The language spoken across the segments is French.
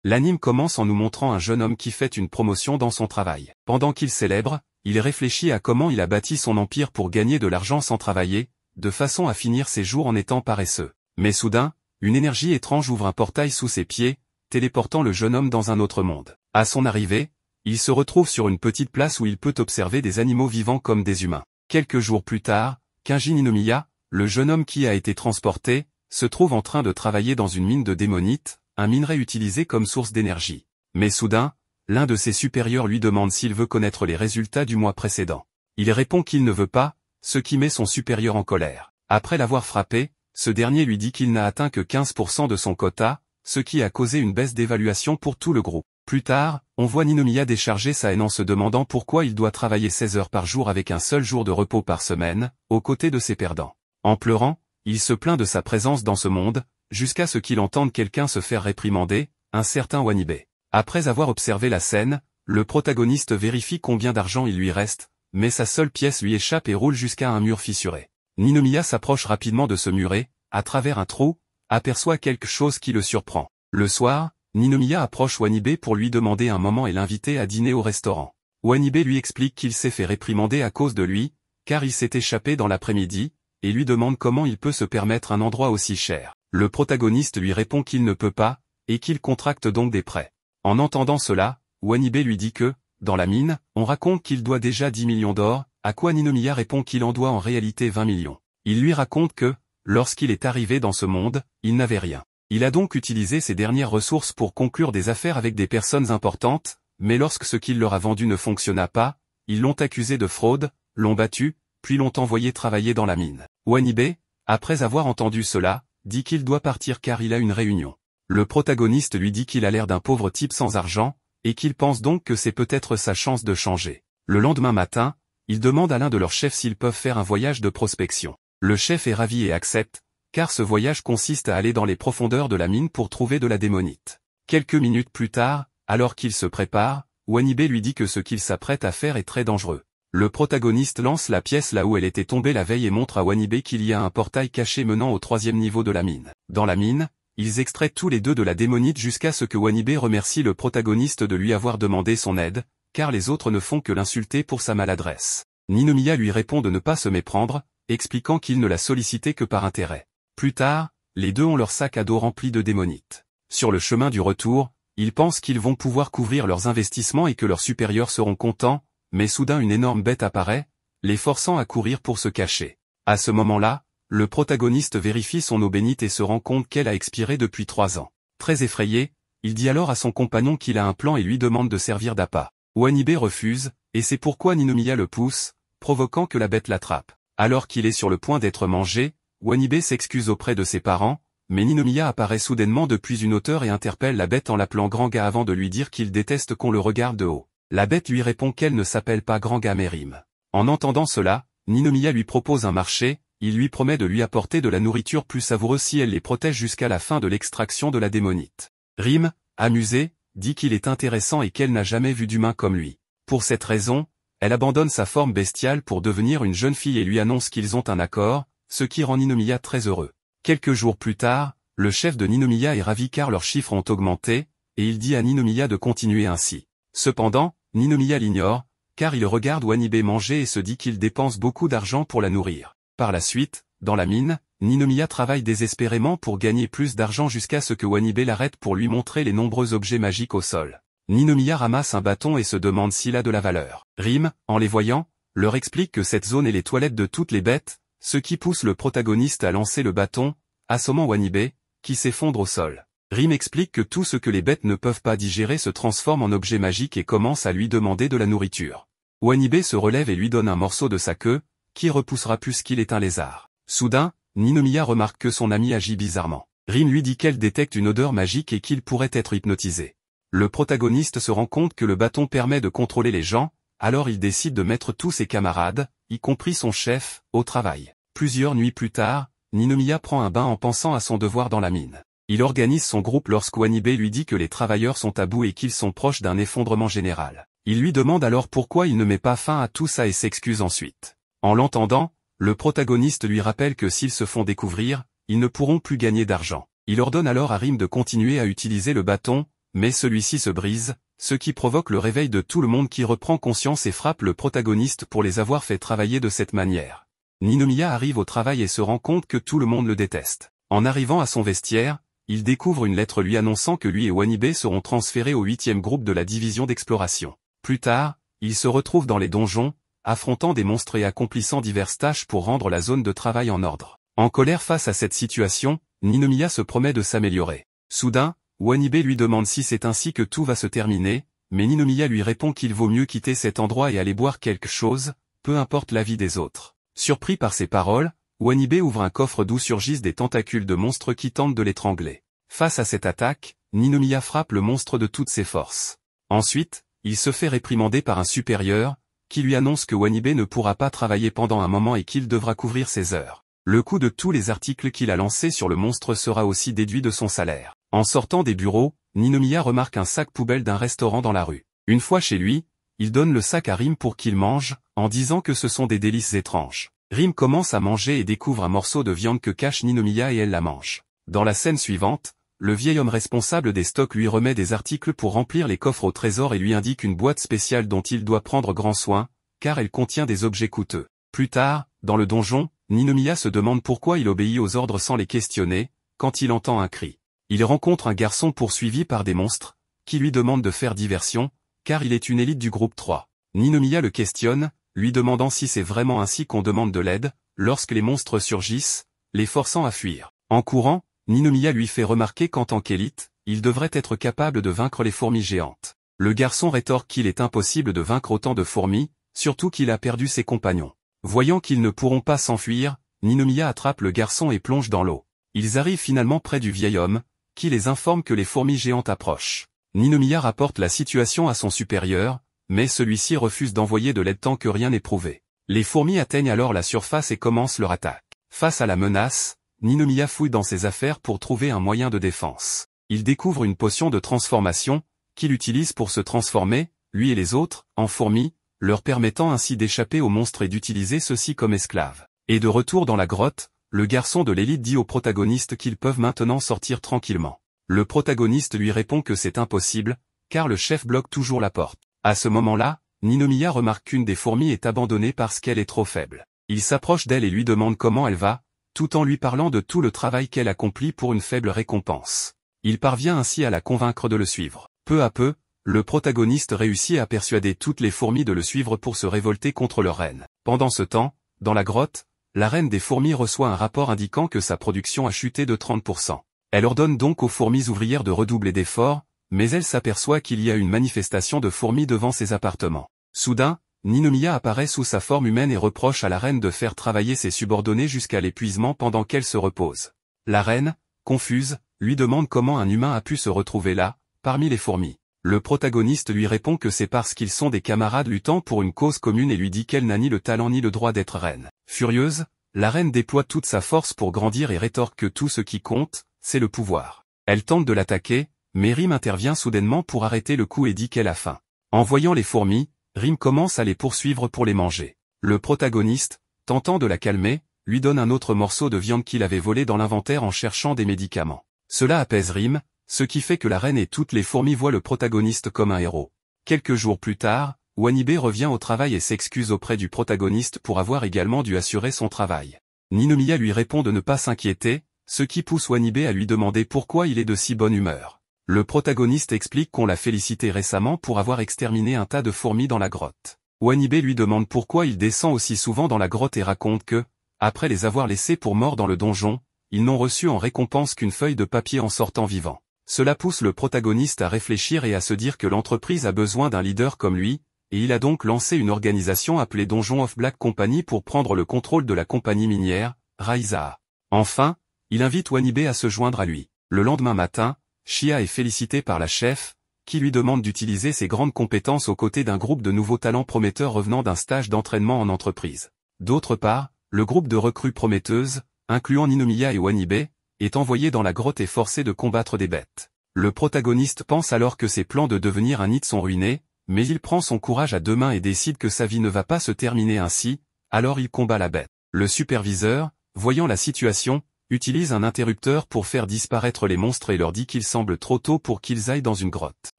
L'anime commence en nous montrant un jeune homme qui fait une promotion dans son travail. Pendant qu'il célèbre, il réfléchit à comment il a bâti son empire pour gagner de l'argent sans travailler, de façon à finir ses jours en étant paresseux. Mais soudain, une énergie étrange ouvre un portail sous ses pieds, téléportant le jeune homme dans un autre monde. À son arrivée, il se retrouve sur une petite place où il peut observer des animaux vivants comme des humains. Quelques jours plus tard, Kenji Ninomiya, le jeune homme qui a été transporté, se trouve en train de travailler dans une mine de démonite, un minerai utilisé comme source d'énergie. Mais soudain, l'un de ses supérieurs lui demande s'il veut connaître les résultats du mois précédent. Il répond qu'il ne veut pas, ce qui met son supérieur en colère. Après l'avoir frappé, ce dernier lui dit qu'il n'a atteint que 15% de son quota, ce qui a causé une baisse d'évaluation pour tout le groupe. Plus tard, on voit Ninomiya décharger sa haine en se demandant pourquoi il doit travailler 16 heures par jour avec un seul jour de repos par semaine, aux côtés de ses perdants. En pleurant, il se plaint de sa présence dans ce monde, jusqu'à ce qu'il entende quelqu'un se faire réprimander, un certain Wanibe. Après avoir observé la scène, le protagoniste vérifie combien d'argent il lui reste, mais sa seule pièce lui échappe et roule jusqu'à un mur fissuré. Ninomiya s'approche rapidement de ce mur et, à travers un trou, aperçoit quelque chose qui le surprend. Le soir, Ninomiya approche Wanibe pour lui demander un moment et l'inviter à dîner au restaurant. Wanibe lui explique qu'il s'est fait réprimander à cause de lui, car il s'est échappé dans l'après-midi, et lui demande comment il peut se permettre un endroit aussi cher. Le protagoniste lui répond qu'il ne peut pas, et qu'il contracte donc des prêts. En entendant cela, Wanibe lui dit que, dans la mine, on raconte qu'il doit déjà 10 millions d'or, à quoi Ninomiya répond qu'il en doit en réalité 20 millions. Il lui raconte que, lorsqu'il est arrivé dans ce monde, il n'avait rien. Il a donc utilisé ses dernières ressources pour conclure des affaires avec des personnes importantes, mais lorsque ce qu'il leur a vendu ne fonctionna pas, ils l'ont accusé de fraude, l'ont battu, puis l'ont envoyé travailler dans la mine. Wanibe, après avoir entendu cela, dit qu'il doit partir car il a une réunion. Le protagoniste lui dit qu'il a l'air d'un pauvre type sans argent, et qu'il pense donc que c'est peut-être sa chance de changer. Le lendemain matin, il demande à l'un de leurs chefs s'ils peuvent faire un voyage de prospection. Le chef est ravi et accepte, car ce voyage consiste à aller dans les profondeurs de la mine pour trouver de la démonite. Quelques minutes plus tard, alors qu'il se prépare, Wanibe lui dit que ce qu'il s'apprête à faire est très dangereux. Le protagoniste lance la pièce là où elle était tombée la veille et montre à Wanibe qu'il y a un portail caché menant au 3e niveau de la mine. Dans la mine, ils extraient tous les deux de la démonite jusqu'à ce que Wanibe remercie le protagoniste de lui avoir demandé son aide, car les autres ne font que l'insulter pour sa maladresse. Ninomiya lui répond de ne pas se méprendre, expliquant qu'il ne l'a sollicité que par intérêt. Plus tard, les deux ont leur sac à dos rempli de démonite. Sur le chemin du retour, ils pensent qu'ils vont pouvoir couvrir leurs investissements et que leurs supérieurs seront contents, mais soudain une énorme bête apparaît, les forçant à courir pour se cacher. À ce moment-là, le protagoniste vérifie son eau bénite et se rend compte qu'elle a expiré depuis 3 ans. Très effrayé, il dit alors à son compagnon qu'il a un plan et lui demande de servir d'appât. Wanibe refuse, et c'est pourquoi Ninomiya le pousse, provoquant que la bête l'attrape. Alors qu'il est sur le point d'être mangé, Wanibe s'excuse auprès de ses parents, mais Ninomiya apparaît soudainement depuis une hauteur et interpelle la bête en l'appelant Grand Ga avant de lui dire qu'il déteste qu'on le regarde de haut. La bête lui répond qu'elle ne s'appelle pas Grand Ga mais Rime. En entendant cela, Ninomiya lui propose un marché, il lui promet de lui apporter de la nourriture plus savoureuse si elle les protège jusqu'à la fin de l'extraction de la démonite. Rime, amusée, dit qu'il est intéressant et qu'elle n'a jamais vu d'humain comme lui. Pour cette raison, elle abandonne sa forme bestiale pour devenir une jeune fille et lui annonce qu'ils ont un accord, ce qui rend Ninomiya très heureux. Quelques jours plus tard, le chef de Ninomiya est ravi car leurs chiffres ont augmenté, et il dit à Ninomiya de continuer ainsi. Cependant, Ninomiya l'ignore, car il regarde Wanibe manger et se dit qu'il dépense beaucoup d'argent pour la nourrir. Par la suite, dans la mine, Ninomiya travaille désespérément pour gagner plus d'argent jusqu'à ce que Wanibe l'arrête pour lui montrer les nombreux objets magiques au sol. Ninomiya ramasse un bâton et se demande s'il a de la valeur. Rime, en les voyant, leur explique que cette zone est les toilettes de toutes les bêtes, ce qui pousse le protagoniste à lancer le bâton, assommant Wanibe, qui s'effondre au sol. Rime explique que tout ce que les bêtes ne peuvent pas digérer se transforme en objet magique et commence à lui demander de la nourriture. Wanibe se relève et lui donne un morceau de sa queue, qui repoussera puisqu'il est un lézard. Soudain, Ninomiya remarque que son ami agit bizarrement. Rime lui dit qu'elle détecte une odeur magique et qu'il pourrait être hypnotisé. Le protagoniste se rend compte que le bâton permet de contrôler les gens, alors il décide de mettre tous ses camarades, y compris son chef, au travail. Plusieurs nuits plus tard, Ninomiya prend un bain en pensant à son devoir dans la mine. Il organise son groupe lorsque Wanibe lui dit que les travailleurs sont à bout et qu'ils sont proches d'un effondrement général. Il lui demande alors pourquoi il ne met pas fin à tout ça et s'excuse ensuite. En l'entendant, le protagoniste lui rappelle que s'ils se font découvrir, ils ne pourront plus gagner d'argent. Il ordonne alors à Rime de continuer à utiliser le bâton, mais celui-ci se brise, ce qui provoque le réveil de tout le monde qui reprend conscience et frappe le protagoniste pour les avoir fait travailler de cette manière. Ninomiya arrive au travail et se rend compte que tout le monde le déteste. En arrivant à son vestiaire, il découvre une lettre lui annonçant que lui et Wanibe seront transférés au 8e groupe de la division d'exploration. Plus tard, il se retrouve dans les donjons, affrontant des monstres et accomplissant diverses tâches pour rendre la zone de travail en ordre. En colère face à cette situation, Ninomiya se promet de s'améliorer. Soudain, Wanibe lui demande si c'est ainsi que tout va se terminer, mais Ninomiya lui répond qu'il vaut mieux quitter cet endroit et aller boire quelque chose, peu importe l'avis des autres. Surpris par ces paroles, Wanibe ouvre un coffre d'où surgissent des tentacules de monstres qui tentent de l'étrangler. Face à cette attaque, Ninomiya frappe le monstre de toutes ses forces. Ensuite, il se fait réprimander par un supérieur, qui lui annonce que Wanibe ne pourra pas travailler pendant un moment et qu'il devra couvrir ses heures. Le coût de tous les articles qu'il a lancés sur le monstre sera aussi déduit de son salaire. En sortant des bureaux, Ninomiya remarque un sac poubelle d'un restaurant dans la rue. Une fois chez lui, il donne le sac à Rim pour qu'il mange, en disant que ce sont des délices étranges. Rim commence à manger et découvre un morceau de viande que cache Ninomiya et elle la mange. Dans la scène suivante, le vieil homme responsable des stocks lui remet des articles pour remplir les coffres au trésor et lui indique une boîte spéciale dont il doit prendre grand soin, car elle contient des objets coûteux. Plus tard, dans le donjon, Ninomiya se demande pourquoi il obéit aux ordres sans les questionner, quand il entend un cri. Il rencontre un garçon poursuivi par des monstres, qui lui demande de faire diversion, car il est une élite du groupe 3. Ninomiya le questionne, lui demandant si c'est vraiment ainsi qu'on demande de l'aide, lorsque les monstres surgissent, les forçant à fuir. En courant, Ninomiya lui fait remarquer qu'en tant qu'élite, il devrait être capable de vaincre les fourmis géantes. Le garçon rétorque qu'il est impossible de vaincre autant de fourmis, surtout qu'il a perdu ses compagnons. Voyant qu'ils ne pourront pas s'enfuir, Ninomiya attrape le garçon et plonge dans l'eau. Ils arrivent finalement près du vieil homme, qui les informe que les fourmis géantes approchent. Ninomiya rapporte la situation à son supérieur, mais celui-ci refuse d'envoyer de l'aide tant que rien n'est prouvé. Les fourmis atteignent alors la surface et commencent leur attaque. Face à la menace, Ninomiya fouille dans ses affaires pour trouver un moyen de défense. Il découvre une potion de transformation, qu'il utilise pour se transformer, lui et les autres, en fourmis, leur permettant ainsi d'échapper aux monstres et d'utiliser ceux-ci comme esclaves. Et de retour dans la grotte, le garçon de l'élite dit aux protagonistes qu'ils peuvent maintenant sortir tranquillement. Le protagoniste lui répond que c'est impossible, car le chef bloque toujours la porte. À ce moment-là, Ninomiya remarque qu'une des fourmis est abandonnée parce qu'elle est trop faible. Il s'approche d'elle et lui demande comment elle va, tout en lui parlant de tout le travail qu'elle accomplit pour une faible récompense. Il parvient ainsi à la convaincre de le suivre. Peu à peu, le protagoniste réussit à persuader toutes les fourmis de le suivre pour se révolter contre leur reine. Pendant ce temps, dans la grotte, la reine des fourmis reçoit un rapport indiquant que sa production a chuté de 30%. Elle ordonne donc aux fourmis ouvrières de redoubler d'efforts, mais elle s'aperçoit qu'il y a une manifestation de fourmis devant ses appartements. Soudain, Ninomiya apparaît sous sa forme humaine et reproche à la reine de faire travailler ses subordonnés jusqu'à l'épuisement pendant qu'elle se repose. La reine, confuse, lui demande comment un humain a pu se retrouver là, parmi les fourmis. Le protagoniste lui répond que c'est parce qu'ils sont des camarades luttant pour une cause commune et lui dit qu'elle n'a ni le talent ni le droit d'être reine. Furieuse, la reine déploie toute sa force pour grandir et rétorque que tout ce qui compte, c'est le pouvoir. Elle tente de l'attaquer, mais Rim intervient soudainement pour arrêter le coup et dit qu'elle a faim. En voyant les fourmis, Rim commence à les poursuivre pour les manger. Le protagoniste, tentant de la calmer, lui donne un autre morceau de viande qu'il avait volé dans l'inventaire en cherchant des médicaments. Cela apaise Rim, ce qui fait que la reine et toutes les fourmis voient le protagoniste comme un héros. Quelques jours plus tard, Wanibe revient au travail et s'excuse auprès du protagoniste pour avoir également dû assurer son travail. Ninomiya lui répond de ne pas s'inquiéter, ce qui pousse Wanibe à lui demander pourquoi il est de si bonne humeur. Le protagoniste explique qu'on l'a félicité récemment pour avoir exterminé un tas de fourmis dans la grotte. Wanibe lui demande pourquoi il descend aussi souvent dans la grotte et raconte que, après les avoir laissés pour morts dans le donjon, ils n'ont reçu en récompense qu'une feuille de papier en sortant vivant. Cela pousse le protagoniste à réfléchir et à se dire que l'entreprise a besoin d'un leader comme lui, et il a donc lancé une organisation appelée Donjon of Black Company pour prendre le contrôle de la compagnie minière, Raiza. Enfin, il invite Wanibe à se joindre à lui. Le lendemain matin, Shia est félicité par la chef, qui lui demande d'utiliser ses grandes compétences aux côtés d'un groupe de nouveaux talents prometteurs revenant d'un stage d'entraînement en entreprise. D'autre part, le groupe de recrues prometteuses, incluant Ninomiya et Wanibe, est envoyé dans la grotte et forcé de combattre des bêtes. Le protagoniste pense alors que ses plans de devenir un hit sont ruinés, mais il prend son courage à deux mains et décide que sa vie ne va pas se terminer ainsi, alors il combat la bête. Le superviseur, voyant la situation, utilise un interrupteur pour faire disparaître les monstres et leur dit qu'il semble trop tôt pour qu'ils aillent dans une grotte.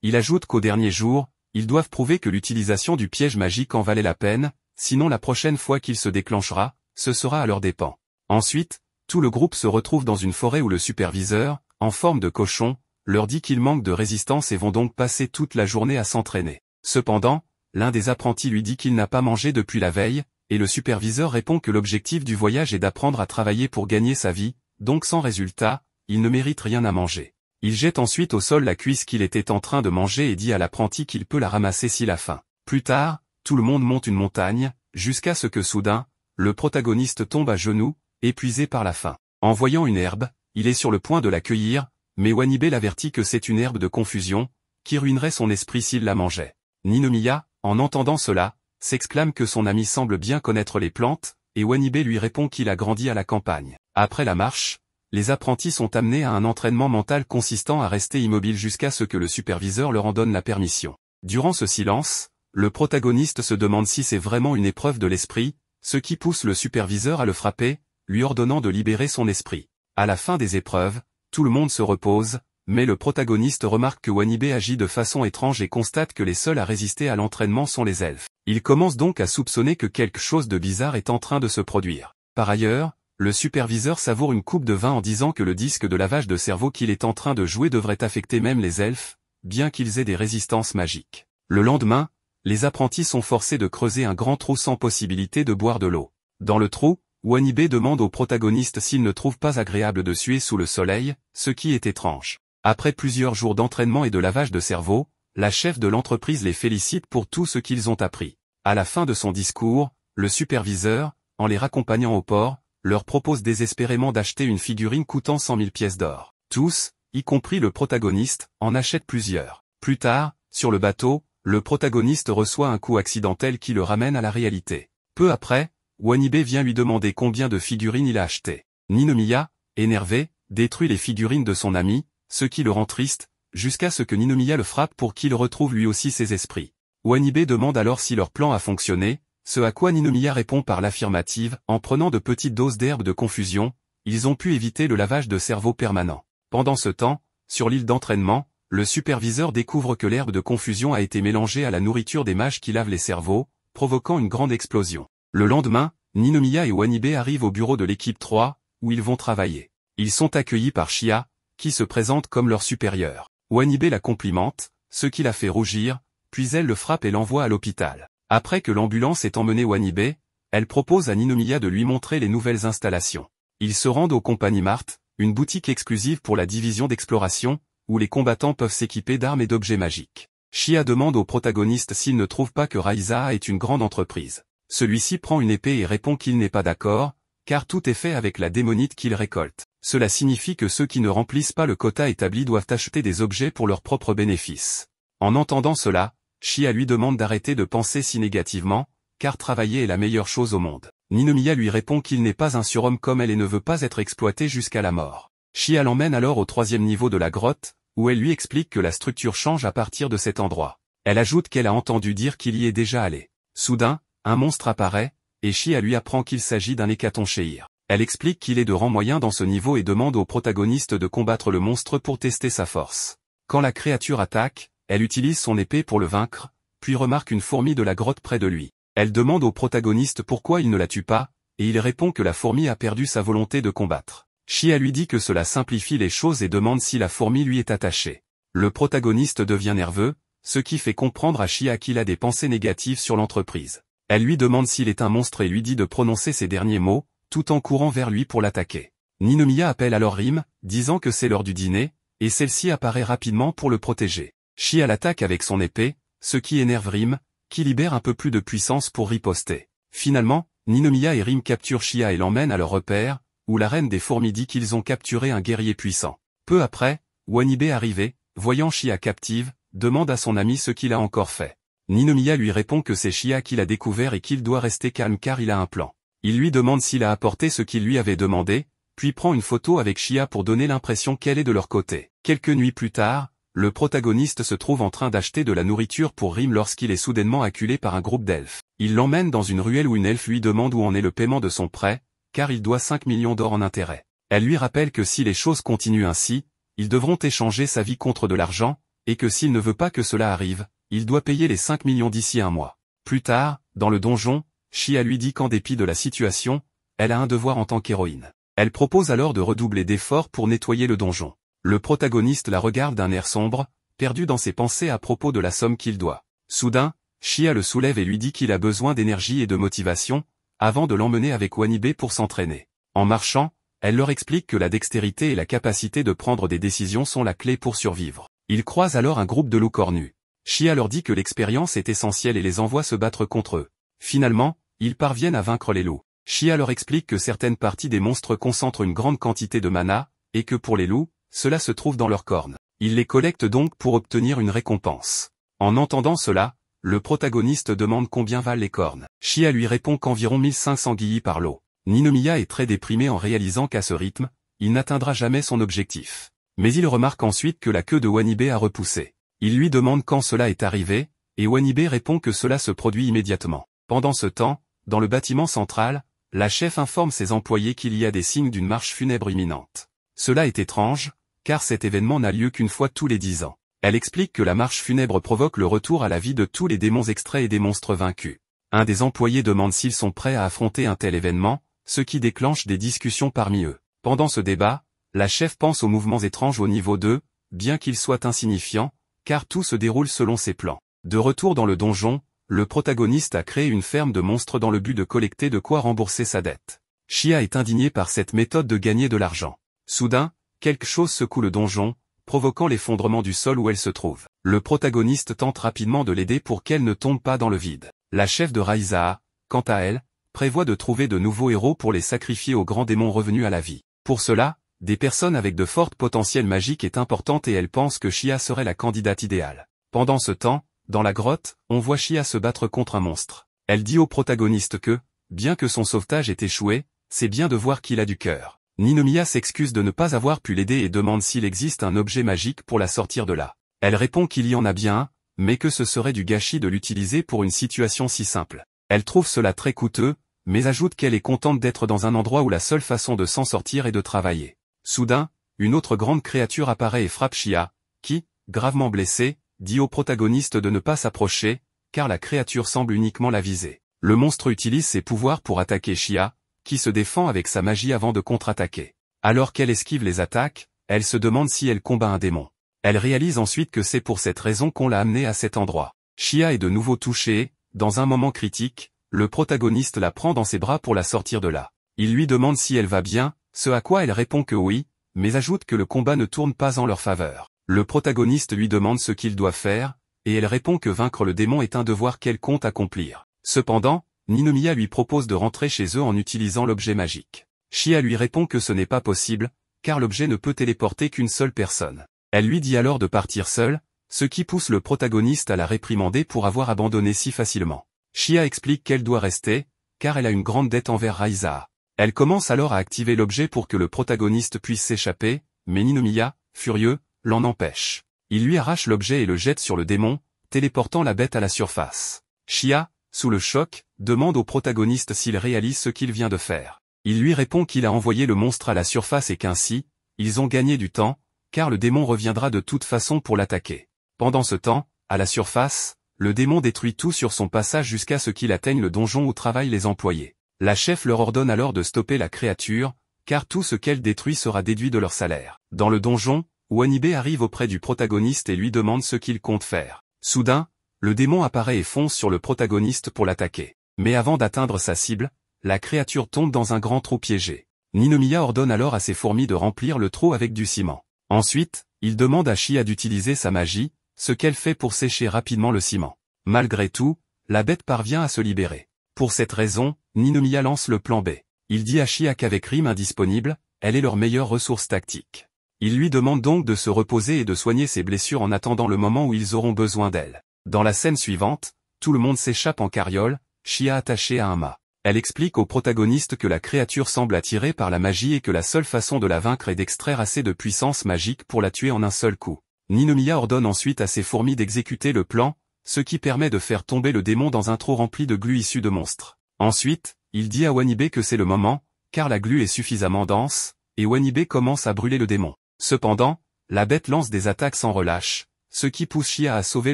Il ajoute qu'au dernier jour, ils doivent prouver que l'utilisation du piège magique en valait la peine, sinon la prochaine fois qu'il se déclenchera, ce sera à leurs dépens. Ensuite, tout le groupe se retrouve dans une forêt où le superviseur, en forme de cochon, leur dit qu'ils manquent de résistance et vont donc passer toute la journée à s'entraîner. Cependant, l'un des apprentis lui dit qu'il n'a pas mangé depuis la veille, et le superviseur répond que l'objectif du voyage est d'apprendre à travailler pour gagner sa vie, donc sans résultat, il ne mérite rien à manger. Il jette ensuite au sol la cuisse qu'il était en train de manger et dit à l'apprenti qu'il peut la ramasser s'il a faim. Plus tard, tout le monde monte une montagne, jusqu'à ce que soudain, le protagoniste tombe à genoux, épuisé par la faim. En voyant une herbe, il est sur le point de la cueillir, mais Wanibe l'avertit que c'est une herbe de confusion, qui ruinerait son esprit s'il la mangeait. Ninomiya, en entendant cela, s'exclame que son ami semble bien connaître les plantes, et Wanibe lui répond qu'il a grandi à la campagne. Après la marche, les apprentis sont amenés à un entraînement mental consistant à rester immobiles jusqu'à ce que le superviseur leur en donne la permission. Durant ce silence, le protagoniste se demande si c'est vraiment une épreuve de l'esprit, ce qui pousse le superviseur à le frapper, lui ordonnant de libérer son esprit. À la fin des épreuves, tout le monde se repose, mais le protagoniste remarque que Wanibe agit de façon étrange et constate que les seuls à résister à l'entraînement sont les elfes. Il commence donc à soupçonner que quelque chose de bizarre est en train de se produire. Par ailleurs, le superviseur savoure une coupe de vin en disant que le disque de lavage de cerveau qu'il est en train de jouer devrait affecter même les elfes, bien qu'ils aient des résistances magiques. Le lendemain, les apprentis sont forcés de creuser un grand trou sans possibilité de boire de l'eau. Dans le trou, Wanibe demande au protagoniste s'il ne trouve pas agréable de suer sous le soleil, ce qui est étrange. Après plusieurs jours d'entraînement et de lavage de cerveau, la chef de l'entreprise les félicite pour tout ce qu'ils ont appris. À la fin de son discours, le superviseur, en les raccompagnant au port, leur propose désespérément d'acheter une figurine coûtant 100 000 pièces d'or. Tous, y compris le protagoniste, en achètent plusieurs. Plus tard, sur le bateau, le protagoniste reçoit un coup accidentel qui le ramène à la réalité. Peu après, Wanibe vient lui demander combien de figurines il a acheté. Ninomiya, énervé, détruit les figurines de son ami, ce qui le rend triste, jusqu'à ce que Ninomiya le frappe pour qu'il retrouve lui aussi ses esprits. Wanibe demande alors si leur plan a fonctionné, ce à quoi Ninomiya répond par l'affirmative, en prenant de petites doses d'herbes de confusion, ils ont pu éviter le lavage de cerveau permanent. Pendant ce temps, sur l'île d'entraînement, le superviseur découvre que l'herbe de confusion a été mélangée à la nourriture des mages qui lavent les cerveaux, provoquant une grande explosion. Le lendemain, Ninomiya et Wanibe arrivent au bureau de l'équipe 3, où ils vont travailler. Ils sont accueillis par Shia, qui se présente comme leur supérieur. Wanibe la complimente, ce qui la fait rougir, puis elle le frappe et l'envoie à l'hôpital. Après que l'ambulance ait emmené Wanibe, elle propose à Ninomiya de lui montrer les nouvelles installations. Ils se rendent au Compagnie Mart, une boutique exclusive pour la division d'exploration, où les combattants peuvent s'équiper d'armes et d'objets magiques. Shia demande au protagoniste s'il ne trouve pas que Raizaha est une grande entreprise. Celui-ci prend une épée et répond qu'il n'est pas d'accord, car tout est fait avec la démonite qu'il récolte. Cela signifie que ceux qui ne remplissent pas le quota établi doivent acheter des objets pour leur propre bénéfice. En entendant cela, Shia lui demande d'arrêter de penser si négativement, car travailler est la meilleure chose au monde. Ninomiya lui répond qu'il n'est pas un surhomme comme elle et ne veut pas être exploité jusqu'à la mort. Shia l'emmène alors au 3e niveau de la grotte, où elle lui explique que la structure change à partir de cet endroit. Elle ajoute qu'elle a entendu dire qu'il y est déjà allé. Soudain, un monstre apparaît, et Shia lui apprend qu'il s'agit d'un hécatoncheir. Elle explique qu'il est de rang moyen dans ce niveau et demande au protagoniste de combattre le monstre pour tester sa force. Quand la créature attaque, elle utilise son épée pour le vaincre, puis remarque une fourmi de la grotte près de lui. Elle demande au protagoniste pourquoi il ne la tue pas, et il répond que la fourmi a perdu sa volonté de combattre. Shia lui dit que cela simplifie les choses et demande si la fourmi lui est attachée. Le protagoniste devient nerveux, ce qui fait comprendre à Shia qu'il a des pensées négatives sur l'entreprise. Elle lui demande s'il est un monstre et lui dit de prononcer ces derniers mots, tout en courant vers lui pour l'attaquer. Ninomiya appelle alors Rim, disant que c'est l'heure du dîner, et celle-ci apparaît rapidement pour le protéger. Shia l'attaque avec son épée, ce qui énerve Rim, qui libère un peu plus de puissance pour riposter. Finalement, Ninomiya et Rim capturent Shia et l'emmènent à leur repère, où la reine des fourmis dit qu'ils ont capturé un guerrier puissant. Peu après, Wanibe arrivé, voyant Shia captive, demande à son ami ce qu'il a encore fait. Ninomiya lui répond que c'est Shia qui l'a découvert et qu'il doit rester calme car il a un plan. Il lui demande s'il a apporté ce qu'il lui avait demandé, puis prend une photo avec Shia pour donner l'impression qu'elle est de leur côté. Quelques nuits plus tard, le protagoniste se trouve en train d'acheter de la nourriture pour Rim lorsqu'il est soudainement acculé par un groupe d'elfes. Il l'emmène dans une ruelle où une elfe lui demande où en est le paiement de son prêt, car il doit 5 millions d'or en intérêt. Elle lui rappelle que si les choses continuent ainsi, ils devront échanger sa vie contre de l'argent, et que s'il ne veut pas que cela arrive, il doit payer les 5 millions d'ici un mois. Plus tard, dans le donjon, Chia lui dit qu'en dépit de la situation, elle a un devoir en tant qu'héroïne. Elle propose alors de redoubler d'efforts pour nettoyer le donjon. Le protagoniste la regarde d'un air sombre, perdu dans ses pensées à propos de la somme qu'il doit. Soudain, Chia le soulève et lui dit qu'il a besoin d'énergie et de motivation, avant de l'emmener avec Wanibe pour s'entraîner. En marchant, elle leur explique que la dextérité et la capacité de prendre des décisions sont la clé pour survivre. Ils croisent alors un groupe de loups cornus. Chia leur dit que l'expérience est essentielle et les envoie se battre contre eux. Finalement, ils parviennent à vaincre les loups. Chia leur explique que certaines parties des monstres concentrent une grande quantité de mana, et que pour les loups, cela se trouve dans leurs cornes. Ils les collectent donc pour obtenir une récompense. En entendant cela, le protagoniste demande combien valent les cornes. Chia lui répond qu'environ 1500 guillis par lot. Ninomiya est très déprimé en réalisant qu'à ce rythme, il n'atteindra jamais son objectif. Mais il remarque ensuite que la queue de Wanibe a repoussé. Il lui demande quand cela est arrivé, et Wanibe répond que cela se produit immédiatement. Pendant ce temps, dans le bâtiment central, la chef informe ses employés qu'il y a des signes d'une marche funèbre imminente. Cela est étrange, car cet événement n'a lieu qu'une fois tous les 10 ans. Elle explique que la marche funèbre provoque le retour à la vie de tous les démons extraits et des monstres vaincus. Un des employés demande s'ils sont prêts à affronter un tel événement, ce qui déclenche des discussions parmi eux. Pendant ce débat, la chef pense aux mouvements étranges au niveau 2, bien qu'ils soient insignifiants, car tout se déroule selon ses plans. De retour dans le donjon, le protagoniste a créé une ferme de monstres dans le but de collecter de quoi rembourser sa dette. Chia est indigné par cette méthode de gagner de l'argent. Soudain, quelque chose secoue le donjon, provoquant l'effondrement du sol où elle se trouve. Le protagoniste tente rapidement de l'aider pour qu'elle ne tombe pas dans le vide. La chef de Raizaha, quant à elle, prévoit de trouver de nouveaux héros pour les sacrifier aux grands démons revenus à la vie. Pour cela, des personnes avec de fortes potentiels magiques est importante et elle pense que Chia serait la candidate idéale. Pendant ce temps, dans la grotte, on voit Chia se battre contre un monstre. Elle dit au protagoniste que, bien que son sauvetage ait échoué, c'est bien de voir qu'il a du cœur. Ninomiya s'excuse de ne pas avoir pu l'aider et demande s'il existe un objet magique pour la sortir de là. Elle répond qu'il y en a bien un, mais que ce serait du gâchis de l'utiliser pour une situation si simple. Elle trouve cela très coûteux, mais ajoute qu'elle est contente d'être dans un endroit où la seule façon de s'en sortir est de travailler. Soudain, une autre grande créature apparaît et frappe Chia, qui, gravement blessée, dit au protagoniste de ne pas s'approcher, car la créature semble uniquement la viser. Le monstre utilise ses pouvoirs pour attaquer Chia, qui se défend avec sa magie avant de contre-attaquer. Alors qu'elle esquive les attaques, elle se demande si elle combat un démon. Elle réalise ensuite que c'est pour cette raison qu'on l'a amenée à cet endroit. Chia est de nouveau touchée et, dans un moment critique, le protagoniste la prend dans ses bras pour la sortir de là. Il lui demande si elle va bien, ce à quoi elle répond que oui, mais ajoute que le combat ne tourne pas en leur faveur. Le protagoniste lui demande ce qu'il doit faire, et elle répond que vaincre le démon est un devoir qu'elle compte accomplir. Cependant, Ninomiya lui propose de rentrer chez eux en utilisant l'objet magique. Chia lui répond que ce n'est pas possible, car l'objet ne peut téléporter qu'une seule personne. Elle lui dit alors de partir seule, ce qui pousse le protagoniste à la réprimander pour avoir abandonné si facilement. Chia explique qu'elle doit rester, car elle a une grande dette envers Raizaha. Elle commence alors à activer l'objet pour que le protagoniste puisse s'échapper, mais Ninomiya, furieux, l'en empêche. Il lui arrache l'objet et le jette sur le démon, téléportant la bête à la surface. Chia, sous le choc, demande au protagoniste s'il réalise ce qu'il vient de faire. Il lui répond qu'il a envoyé le monstre à la surface et qu'ainsi, ils ont gagné du temps, car le démon reviendra de toute façon pour l'attaquer. Pendant ce temps, à la surface, le démon détruit tout sur son passage jusqu'à ce qu'il atteigne le donjon où travaillent les employés. La chef leur ordonne alors de stopper la créature, car tout ce qu'elle détruit sera déduit de leur salaire. Dans le donjon, Wanibe arrive auprès du protagoniste et lui demande ce qu'il compte faire. Soudain, le démon apparaît et fonce sur le protagoniste pour l'attaquer. Mais avant d'atteindre sa cible, la créature tombe dans un grand trou piégé. Ninomiya ordonne alors à ses fourmis de remplir le trou avec du ciment. Ensuite, il demande à Chia d'utiliser sa magie, ce qu'elle fait pour sécher rapidement le ciment. Malgré tout, la bête parvient à se libérer. Pour cette raison, Ninomiya lance le plan B. Il dit à Chia qu'avec Rime indisponible, elle est leur meilleure ressource tactique. Il lui demande donc de se reposer et de soigner ses blessures en attendant le moment où ils auront besoin d'elle. Dans la scène suivante, tout le monde s'échappe en carriole, Chia attachée à un mât. Elle explique au protagoniste que la créature semble attirée par la magie et que la seule façon de la vaincre est d'extraire assez de puissance magique pour la tuer en un seul coup. Ninomiya ordonne ensuite à ses fourmis d'exécuter le plan, ce qui permet de faire tomber le démon dans un trou rempli de glu issu de monstres. Ensuite, il dit à Wanibe que c'est le moment, car la glu est suffisamment dense, et Wanibe commence à brûler le démon. Cependant, la bête lance des attaques sans relâche, ce qui pousse Shia à sauver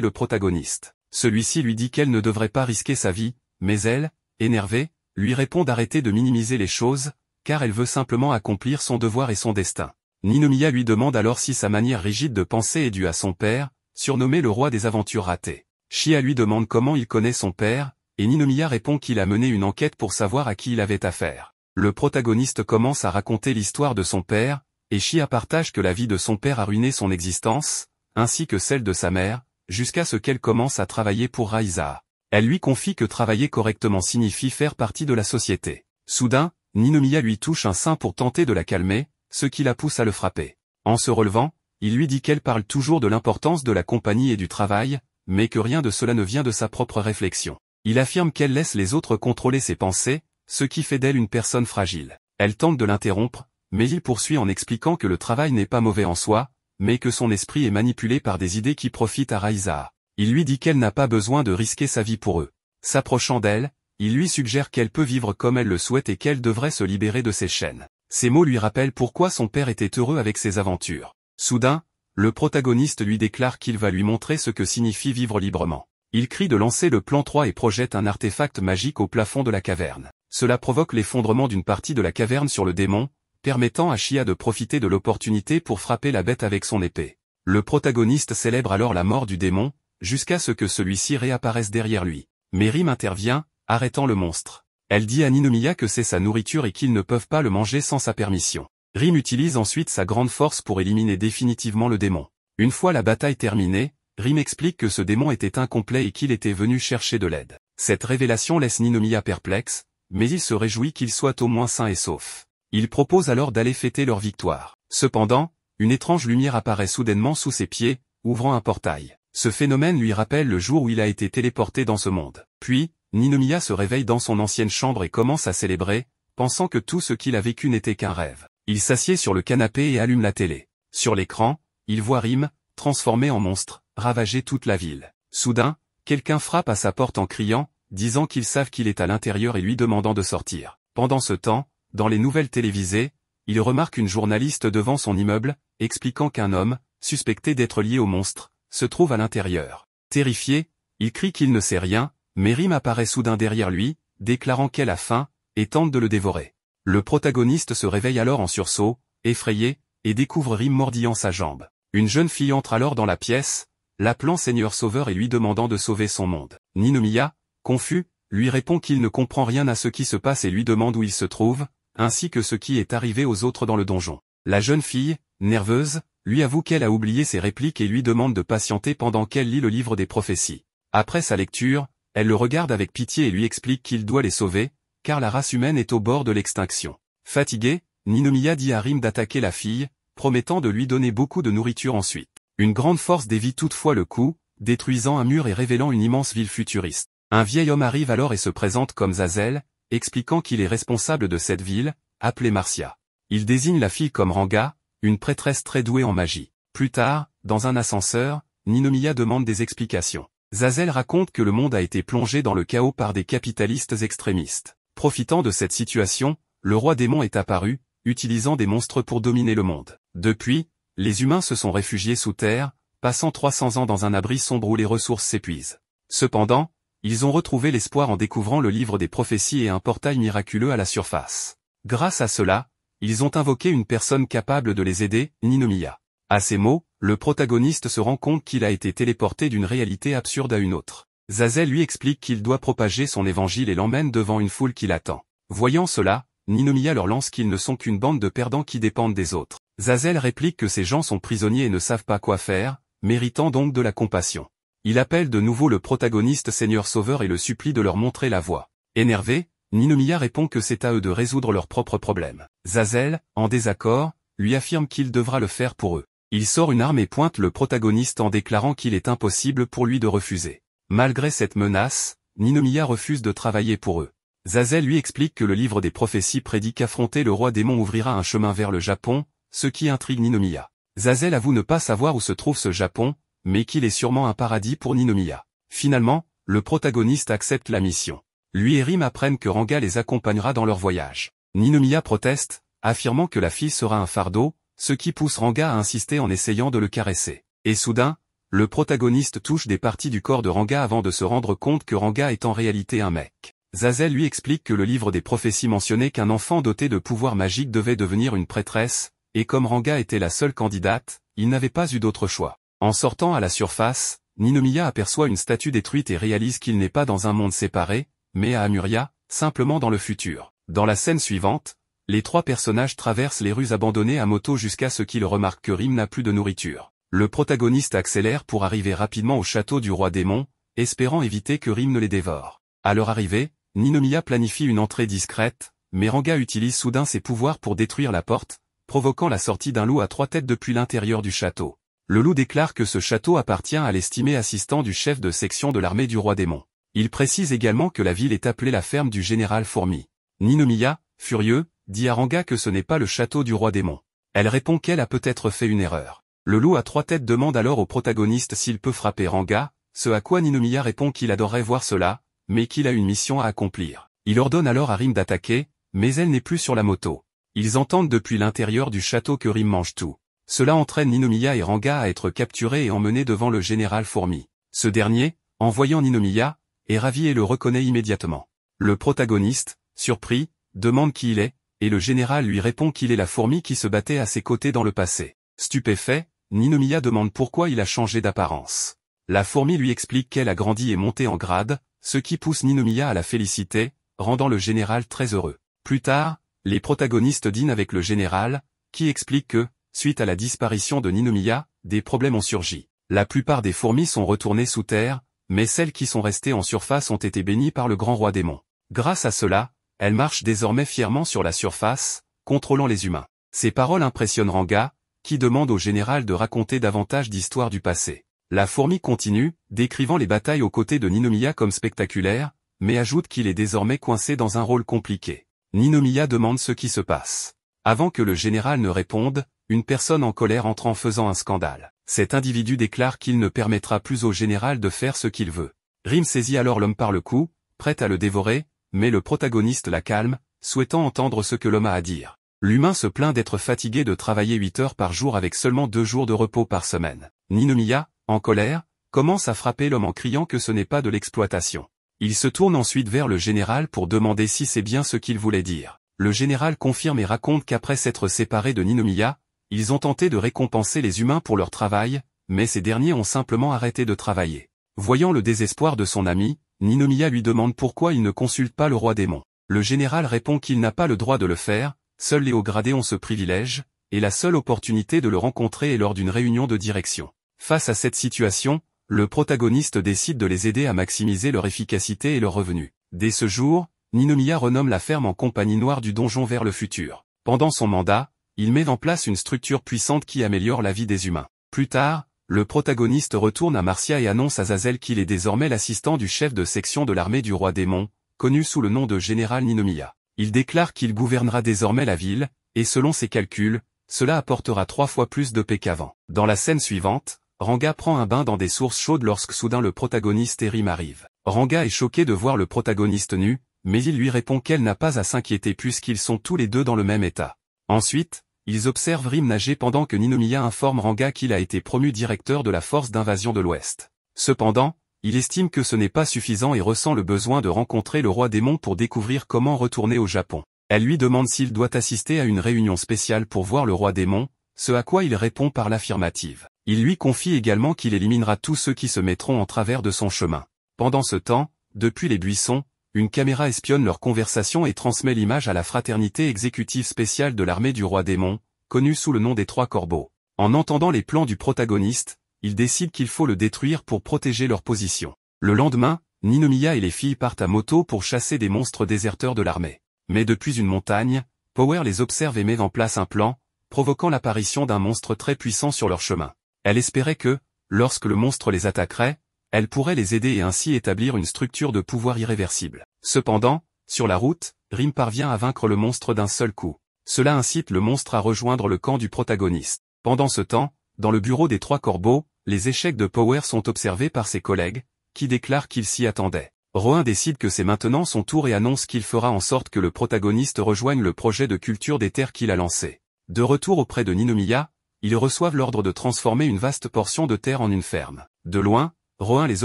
le protagoniste. Celui-ci lui dit qu'elle ne devrait pas risquer sa vie, mais elle, énervée, lui répond d'arrêter de minimiser les choses, car elle veut simplement accomplir son devoir et son destin. Ninomiya lui demande alors si sa manière rigide de penser est due à son père, surnommé le roi des aventures ratées. Shia lui demande comment il connaît son père, et Ninomiya répond qu'il a mené une enquête pour savoir à qui il avait affaire. Le protagoniste commence à raconter l'histoire de son père, et Shia partage que la vie de son père a ruiné son existence, ainsi que celle de sa mère, jusqu'à ce qu'elle commence à travailler pour Raiza. Elle lui confie que travailler correctement signifie faire partie de la société. Soudain, Ninomiya lui touche un sein pour tenter de la calmer, ce qui la pousse à le frapper. En se relevant, il lui dit qu'elle parle toujours de l'importance de la compagnie et du travail, mais que rien de cela ne vient de sa propre réflexion. Il affirme qu'elle laisse les autres contrôler ses pensées, ce qui fait d'elle une personne fragile. Elle tente de l'interrompre, mais il poursuit en expliquant que le travail n'est pas mauvais en soi, mais que son esprit est manipulé par des idées qui profitent à Raiza. Il lui dit qu'elle n'a pas besoin de risquer sa vie pour eux. S'approchant d'elle, il lui suggère qu'elle peut vivre comme elle le souhaite et qu'elle devrait se libérer de ses chaînes. Ces mots lui rappellent pourquoi son père était heureux avec ses aventures. Soudain, le protagoniste lui déclare qu'il va lui montrer ce que signifie vivre librement. Il crie de lancer le plan 3 et projette un artefact magique au plafond de la caverne. Cela provoque l'effondrement d'une partie de la caverne sur le démon, permettant à Shia de profiter de l'opportunité pour frapper la bête avec son épée. Le protagoniste célèbre alors la mort du démon, jusqu'à ce que celui-ci réapparaisse derrière lui. Mais Rim intervient, arrêtant le monstre. Elle dit à Ninomiya que c'est sa nourriture et qu'ils ne peuvent pas le manger sans sa permission. Rim utilise ensuite sa grande force pour éliminer définitivement le démon. Une fois la bataille terminée, Rim explique que ce démon était incomplet et qu'il était venu chercher de l'aide. Cette révélation laisse Ninomiya perplexe, mais il se réjouit qu'il soit au moins sain et sauf. Il propose alors d'aller fêter leur victoire. Cependant, une étrange lumière apparaît soudainement sous ses pieds, ouvrant un portail. Ce phénomène lui rappelle le jour où il a été téléporté dans ce monde. Puis, Ninomiya se réveille dans son ancienne chambre et commence à célébrer, pensant que tout ce qu'il a vécu n'était qu'un rêve. Il s'assied sur le canapé et allume la télé. Sur l'écran, il voit Rim, transformé en monstre, ravager toute la ville. Soudain, quelqu'un frappe à sa porte en criant, disant qu'ils savent qu'il est à l'intérieur et lui demandant de sortir. Pendant ce temps, dans les nouvelles télévisées, il remarque une journaliste devant son immeuble, expliquant qu'un homme, suspecté d'être lié au monstre, se trouve à l'intérieur. Terrifié, il crie qu'il ne sait rien, mais Rim apparaît soudain derrière lui, déclarant qu'elle a faim, et tente de le dévorer. Le protagoniste se réveille alors en sursaut, effrayé, et découvre Rim mordillant sa jambe. Une jeune fille entre alors dans la pièce, l'appelant Seigneur Sauveur et lui demandant de sauver son monde. Ninomiya, confus, lui répond qu'il ne comprend rien à ce qui se passe et lui demande où il se trouve, ainsi que ce qui est arrivé aux autres dans le donjon. La jeune fille, nerveuse, lui avoue qu'elle a oublié ses répliques et lui demande de patienter pendant qu'elle lit le livre des prophéties. Après sa lecture, elle le regarde avec pitié et lui explique qu'il doit les sauver, car la race humaine est au bord de l'extinction. Fatigué, Ninomiya dit à Rim d'attaquer la fille, promettant de lui donner beaucoup de nourriture ensuite. Une grande force dévie toutefois le coup, détruisant un mur et révélant une immense ville futuriste. Un vieil homme arrive alors et se présente comme Zazel, expliquant qu'il est responsable de cette ville, appelée Marcia. Il désigne la fille comme Ranga, une prêtresse très douée en magie. Plus tard, dans un ascenseur, Ninomiya demande des explications. Zazel raconte que le monde a été plongé dans le chaos par des capitalistes extrémistes. Profitant de cette situation, le roi démon est apparu, utilisant des monstres pour dominer le monde. Depuis, les humains se sont réfugiés sous terre, passant 300 ans dans un abri sombre où les ressources s'épuisent. Cependant, ils ont retrouvé l'espoir en découvrant le livre des prophéties et un portail miraculeux à la surface. Grâce à cela, ils ont invoqué une personne capable de les aider, Ninomiya. À ces mots, le protagoniste se rend compte qu'il a été téléporté d'une réalité absurde à une autre. Zazel lui explique qu'il doit propager son évangile et l'emmène devant une foule qui l'attend. Voyant cela, Ninomiya leur lance qu'ils ne sont qu'une bande de perdants qui dépendent des autres. Zazel réplique que ces gens sont prisonniers et ne savent pas quoi faire, méritant donc de la compassion. Il appelle de nouveau le protagoniste Seigneur Sauveur et le supplie de leur montrer la voie. Énervé, Ninomiya répond que c'est à eux de résoudre leurs propres problèmes. Zazel, en désaccord, lui affirme qu'il devra le faire pour eux. Il sort une arme et pointe le protagoniste en déclarant qu'il est impossible pour lui de refuser. Malgré cette menace, Ninomiya refuse de travailler pour eux. Zazel lui explique que le livre des prophéties prédit qu'affronter le roi démon ouvrira un chemin vers le Japon, ce qui intrigue Ninomiya. Zazel avoue ne pas savoir où se trouve ce Japon, mais qu'il est sûrement un paradis pour Ninomiya. Finalement, le protagoniste accepte la mission. Lui et Rim apprennent que Ranga les accompagnera dans leur voyage. Ninomiya proteste, affirmant que la fille sera un fardeau, ce qui pousse Ranga à insister en essayant de le caresser. Et soudain, le protagoniste touche des parties du corps de Ranga avant de se rendre compte que Ranga est en réalité un mec. Zazel lui explique que le livre des prophéties mentionnait qu'un enfant doté de pouvoirs magiques devait devenir une prêtresse, et comme Ranga était la seule candidate, il n'avait pas eu d'autre choix. En sortant à la surface, Ninomiya aperçoit une statue détruite et réalise qu'il n'est pas dans un monde séparé, mais à Amuria, simplement dans le futur. Dans la scène suivante, les trois personnages traversent les rues abandonnées à moto jusqu'à ce qu'ils remarquent que Rim n'a plus de nourriture. Le protagoniste accélère pour arriver rapidement au château du roi démon, espérant éviter que Rim ne les dévore. À leur arrivée, Ninomiya planifie une entrée discrète, mais Ranga utilise soudain ses pouvoirs pour détruire la porte, provoquant la sortie d'un loup à 3 têtes depuis l'intérieur du château. Le loup déclare que ce château appartient à l'estimé assistant du chef de section de l'armée du roi démon. Il précise également que la ville est appelée la ferme du général Fourmi. Ninomiya, furieux, dit à Ranga que ce n'est pas le château du roi démon. Elle répond qu'elle a peut-être fait une erreur. Le loup à 3 têtes demande alors au protagoniste s'il peut frapper Ranga, ce à quoi Ninomiya répond qu'il adorerait voir cela, mais qu'il a une mission à accomplir. Il ordonne alors à Rim d'attaquer, mais elle n'est plus sur la moto. Ils entendent depuis l'intérieur du château que Rim mange tout. Cela entraîne Ninomiya et Ranga à être capturés et emmenés devant le général Fourmi. Ce dernier, en voyant Ninomiya, est ravi et le reconnaît immédiatement. Le protagoniste, surpris, demande qui il est, et le général lui répond qu'il est la fourmi qui se battait à ses côtés dans le passé. Stupéfait, Ninomiya demande pourquoi il a changé d'apparence. La fourmi lui explique qu'elle a grandi et monté en grade, ce qui pousse Ninomiya à la féliciter, rendant le général très heureux. Plus tard, les protagonistes dînent avec le général, qui explique que, suite à la disparition de Ninomiya, des problèmes ont surgi. La plupart des fourmis sont retournées sous terre, mais celles qui sont restées en surface ont été bénies par le grand roi démon. Grâce à cela, elles marchent désormais fièrement sur la surface, contrôlant les humains. Ces paroles impressionnent Ranga, qui demande au général de raconter davantage d'histoires du passé. La fourmi continue, décrivant les batailles aux côtés de Ninomiya comme spectaculaires, mais ajoute qu'il est désormais coincé dans un rôle compliqué. Ninomiya demande ce qui se passe. Avant que le général ne réponde, une personne en colère entre en faisant un scandale. Cet individu déclare qu'il ne permettra plus au général de faire ce qu'il veut. Rim saisit alors l'homme par le cou, prêt à le dévorer, mais le protagoniste la calme, souhaitant entendre ce que l'homme a à dire. L'humain se plaint d'être fatigué de travailler 8 heures par jour avec seulement 2 jours de repos par semaine. Ninomiya, en colère, commence à frapper l'homme en criant que ce n'est pas de l'exploitation. Il se tourne ensuite vers le général pour demander si c'est bien ce qu'il voulait dire. Le général confirme et raconte qu'après s'être séparé de Ninomiya, ils ont tenté de récompenser les humains pour leur travail, mais ces derniers ont simplement arrêté de travailler. Voyant le désespoir de son ami, Ninomiya lui demande pourquoi il ne consulte pas le roi démon. Le général répond qu'il n'a pas le droit de le faire, seuls les hauts gradés ont ce privilège, et la seule opportunité de le rencontrer est lors d'une réunion de direction. Face à cette situation, le protagoniste décide de les aider à maximiser leur efficacité et leurs revenus. Dès ce jour, Ninomiya renomme la ferme en compagnie noire du donjon vers le futur. Pendant son mandat, il met en place une structure puissante qui améliore la vie des humains. Plus tard, le protagoniste retourne à Marcia et annonce à Zazel qu'il est désormais l'assistant du chef de section de l'armée du roi démon, connu sous le nom de général Ninomiya. Il déclare qu'il gouvernera désormais la ville, et selon ses calculs, cela apportera 3 fois plus de paix qu'avant. Dans la scène suivante, Ranga prend un bain dans des sources chaudes lorsque soudain le protagoniste et Rim arrive. Ranga est choqué de voir le protagoniste nu, mais il lui répond qu'elle n'a pas à s'inquiéter puisqu'ils sont tous les deux dans le même état. Ensuite, ils observent Rim nager pendant que Ninomiya informe Ranga qu'il a été promu directeur de la force d'invasion de l'Ouest. Cependant, il estime que ce n'est pas suffisant et ressent le besoin de rencontrer le roi démon pour découvrir comment retourner au Japon. Elle lui demande s'il doit assister à une réunion spéciale pour voir le roi démon, ce à quoi il répond par l'affirmative. Il lui confie également qu'il éliminera tous ceux qui se mettront en travers de son chemin. Pendant ce temps, depuis les buissons, une caméra espionne leur conversation et transmet l'image à la fraternité exécutive spéciale de l'armée du roi démon, connue sous le nom des 3 corbeaux. En entendant les plans du protagoniste, ils décident qu'il faut le détruire pour protéger leur position. Le lendemain, Ninomiya et les filles partent à moto pour chasser des monstres déserteurs de l'armée. Mais depuis une montagne, Power les observe et met en place un plan, provoquant l'apparition d'un monstre très puissant sur leur chemin. Elle espérait que, lorsque le monstre les attaquerait, elle pourrait les aider et ainsi établir une structure de pouvoir irréversible. Cependant, sur la route, Rim parvient à vaincre le monstre d'un seul coup. Cela incite le monstre à rejoindre le camp du protagoniste. Pendant ce temps, dans le bureau des 3 corbeaux, les échecs de Power sont observés par ses collègues, qui déclarent qu'ils s'y attendaient. Rohan décide que c'est maintenant son tour et annonce qu'il fera en sorte que le protagoniste rejoigne le projet de culture des terres qu'il a lancé. De retour auprès de Ninomiya, ils reçoivent l'ordre de transformer une vaste portion de terre en une ferme. De loin, Rohan les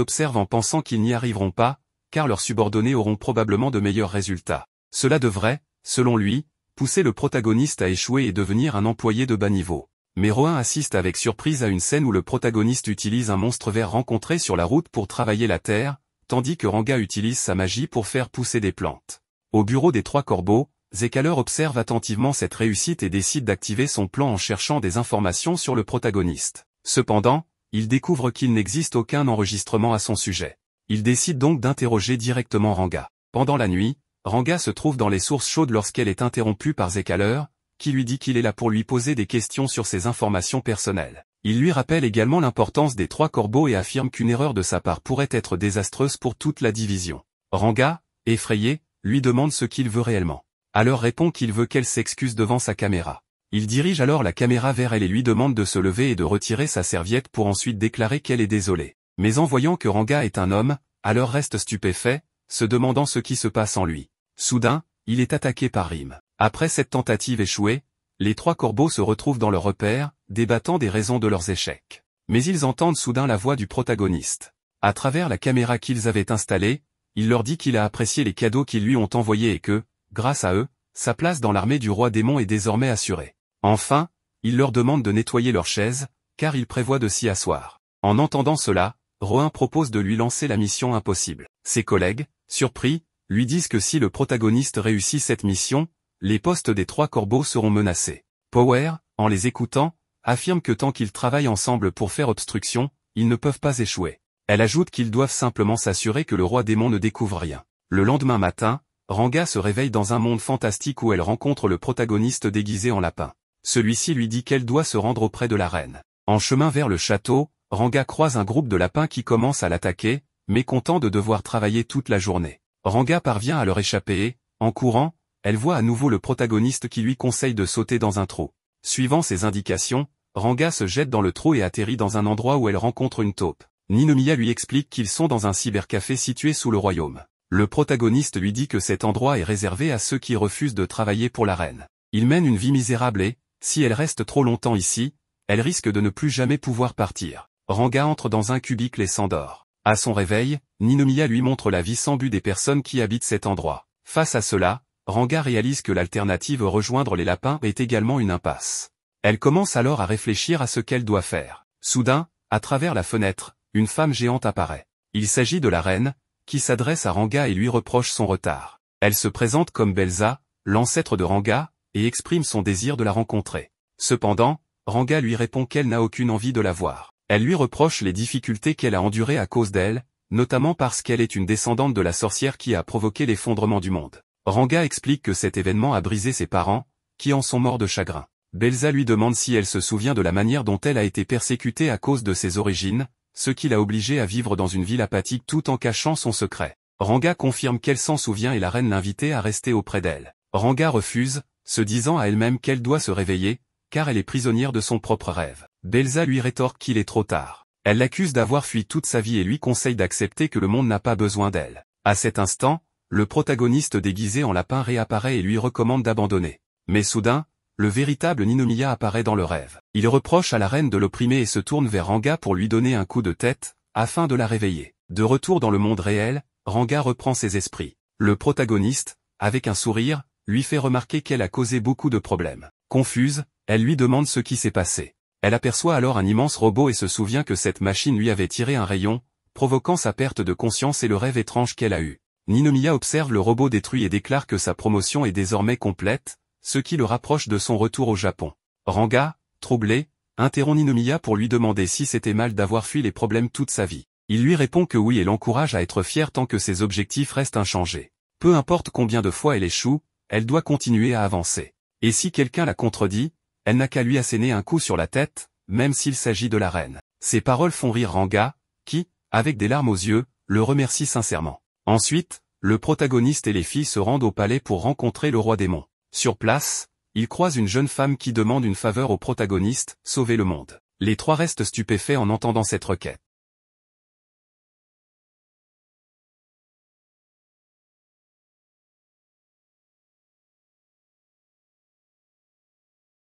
observe en pensant qu'ils n'y arriveront pas, car leurs subordonnés auront probablement de meilleurs résultats. Cela devrait, selon lui, pousser le protagoniste à échouer et devenir un employé de bas niveau. Mais Rohan assiste avec surprise à une scène où le protagoniste utilise un monstre vert rencontré sur la route pour travailler la terre, tandis que Ranga utilise sa magie pour faire pousser des plantes. Au bureau des trois corbeaux, Zekaler observe attentivement cette réussite et décide d'activer son plan en cherchant des informations sur le protagoniste. Cependant, il découvre qu'il n'existe aucun enregistrement à son sujet. Il décide donc d'interroger directement Ranga. Pendant la nuit, Ranga se trouve dans les sources chaudes lorsqu'elle est interrompue par Zekaler, qui lui dit qu'il est là pour lui poser des questions sur ses informations personnelles. Il lui rappelle également l'importance des trois corbeaux et affirme qu'une erreur de sa part pourrait être désastreuse pour toute la division. Ranga, effrayé, lui demande ce qu'il veut réellement. Alors répond qu'il veut qu'elle s'excuse devant sa caméra. Il dirige alors la caméra vers elle et lui demande de se lever et de retirer sa serviette pour ensuite déclarer qu'elle est désolée. Mais en voyant que Ranga est un homme, alors reste stupéfait, se demandant ce qui se passe en lui. Soudain, il est attaqué par Rim. Après cette tentative échouée, les trois corbeaux se retrouvent dans leur repère, débattant des raisons de leurs échecs. Mais ils entendent soudain la voix du protagoniste. À travers la caméra qu'ils avaient installée, il leur dit qu'il a apprécié les cadeaux qu'ils lui ont envoyés et que, grâce à eux, sa place dans l'armée du roi démon est désormais assurée. Enfin, il leur demande de nettoyer leurs chaises, car il prévoit de s'y asseoir. En entendant cela, Rohan propose de lui lancer la mission impossible. Ses collègues, surpris, lui disent que si le protagoniste réussit cette mission, les postes des trois corbeaux seront menacés. Power, en les écoutant, affirme que tant qu'ils travaillent ensemble pour faire obstruction, ils ne peuvent pas échouer. Elle ajoute qu'ils doivent simplement s'assurer que le roi démon ne découvre rien. Le lendemain matin, Ranga se réveille dans un monde fantastique où elle rencontre le protagoniste déguisé en lapin. Celui-ci lui dit qu'elle doit se rendre auprès de la reine. En chemin vers le château, Ranga croise un groupe de lapins qui commence à l'attaquer, mécontent de devoir travailler toute la journée. Ranga parvient à leur échapper et, en courant, elle voit à nouveau le protagoniste qui lui conseille de sauter dans un trou. Suivant ses indications, Ranga se jette dans le trou et atterrit dans un endroit où elle rencontre une taupe. Ninomiya lui explique qu'ils sont dans un cybercafé situé sous le royaume. Le protagoniste lui dit que cet endroit est réservé à ceux qui refusent de travailler pour la reine. Il mène une vie misérable et, si elle reste trop longtemps ici, elle risque de ne plus jamais pouvoir partir. Ranga entre dans un cubicle et s'endort. À son réveil, Ninomiya lui montre la vie sans but des personnes qui habitent cet endroit. Face à cela, Ranga réalise que l'alternative rejoindre les lapins est également une impasse. Elle commence alors à réfléchir à ce qu'elle doit faire. Soudain, à travers la fenêtre, une femme géante apparaît. Il s'agit de la reine, qui s'adresse à Ranga et lui reproche son retard. Elle se présente comme Belza, l'ancêtre de Ranga, et exprime son désir de la rencontrer. Cependant, Ranga lui répond qu'elle n'a aucune envie de la voir. Elle lui reproche les difficultés qu'elle a endurées à cause d'elle, notamment parce qu'elle est une descendante de la sorcière qui a provoqué l'effondrement du monde. Ranga explique que cet événement a brisé ses parents, qui en sont morts de chagrin. Belza lui demande si elle se souvient de la manière dont elle a été persécutée à cause de ses origines, ce qui l'a obligée à vivre dans une ville apathique tout en cachant son secret. Ranga confirme qu'elle s'en souvient et la reine l'invitait à rester auprès d'elle. Ranga refuse, se disant à elle-même qu'elle doit se réveiller, car elle est prisonnière de son propre rêve. Belza lui rétorque qu'il est trop tard. Elle l'accuse d'avoir fui toute sa vie et lui conseille d'accepter que le monde n'a pas besoin d'elle. À cet instant, le protagoniste déguisé en lapin réapparaît et lui recommande d'abandonner. Mais soudain, le véritable Ninomiya apparaît dans le rêve. Il reproche à la reine de l'opprimer et se tourne vers Ranga pour lui donner un coup de tête, afin de la réveiller. De retour dans le monde réel, Ranga reprend ses esprits. Le protagoniste, avec un sourire, lui fait remarquer qu'elle a causé beaucoup de problèmes. Confuse, elle lui demande ce qui s'est passé. Elle aperçoit alors un immense robot et se souvient que cette machine lui avait tiré un rayon, provoquant sa perte de conscience et le rêve étrange qu'elle a eu. Ninomiya observe le robot détruit et déclare que sa promotion est désormais complète, ce qui le rapproche de son retour au Japon. Ranga, troublé, interrompt Ninomiya pour lui demander si c'était mal d'avoir fui les problèmes toute sa vie. Il lui répond que oui et l'encourage à être fier tant que ses objectifs restent inchangés. Peu importe combien de fois elle échoue, elle doit continuer à avancer. Et si quelqu'un la contredit, elle n'a qu'à lui asséner un coup sur la tête, même s'il s'agit de la reine. Ces paroles font rire Ranga, qui, avec des larmes aux yeux, le remercie sincèrement. Ensuite, le protagoniste et les filles se rendent au palais pour rencontrer le roi démon. Sur place, ils croisent une jeune femme qui demande une faveur au protagoniste, sauver le monde. Les trois restent stupéfaits en entendant cette requête.